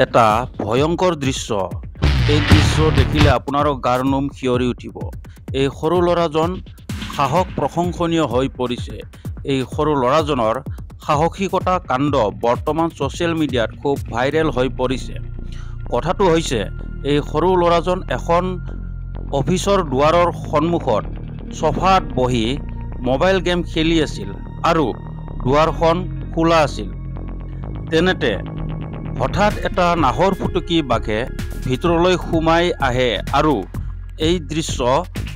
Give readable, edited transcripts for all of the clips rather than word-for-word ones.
এটা ভয়ংকৰ দৃশ্য। এই দৃশ্য দেখিলে আপোনাৰো গাৰ নোম শিয়ৰি উঠিব। এই সৰু ল'ৰাজন সাহস প্ৰশংসনীয় হৈ পৰিছে। এই সৰু ল'ৰাজনৰ সাহসিকতা কাণ্ড বৰ্তমান ছ'চিয়েল মিডিয়াত খুব ভাইৰেল হৈ পৰিছে। কথাটো হৈছে, এই সৰু ল'ৰাজন এখন অফিচৰ দুৱাৰৰ সন্মুখত ছফাত বহি মোবাইল গেম খেলি আছিল আৰু দুৱাৰখন খোলা আছিল। তেনেতে হঠাৎ এটা নাহৰ ফুটুকী বাঘে ভিতৰলৈ সোমাই আহে আৰু এই দৃশ্য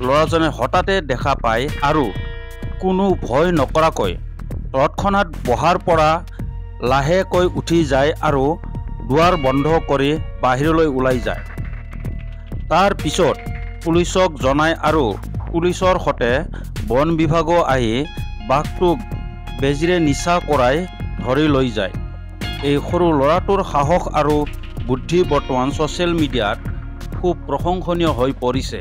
ল'ৰাজনে হঠাতে দেখা পায় আৰু কোনো ভয় নকৰাকৈ তৎক্ষণাত বহাৰ পৰা লাহেকৈ উঠি যায় আৰু দুৱাৰ বন্ধ কৰি বাহিৰলৈ ওলাই যায়। তাৰ পিছত পুলিচক জনায় আৰু পুলিচৰ সৈতে বন বিভাগো আহি বাঘটোক বেজীৰে নিচা কৰাই ধৰি লৈ যায়। এই সৰু ল'ৰাটোৰ সাহস আৰু বুদ্ধি বৰ্তমান ছ'চিয়েল মিডিয়াত খুব প্ৰশংসনীয় হৈ পৰিছে।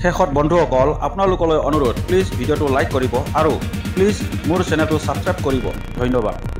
শেষত বন্ধুসকল, আপোনালোকলৈ অনুৰোধ, প্লিজ ভিডিঅ'টো লাইক কৰিব আৰু প্লিজ মোৰ চেনেলটো ছাবস্ক্ৰাইব কৰিব। ধন্যবাদ।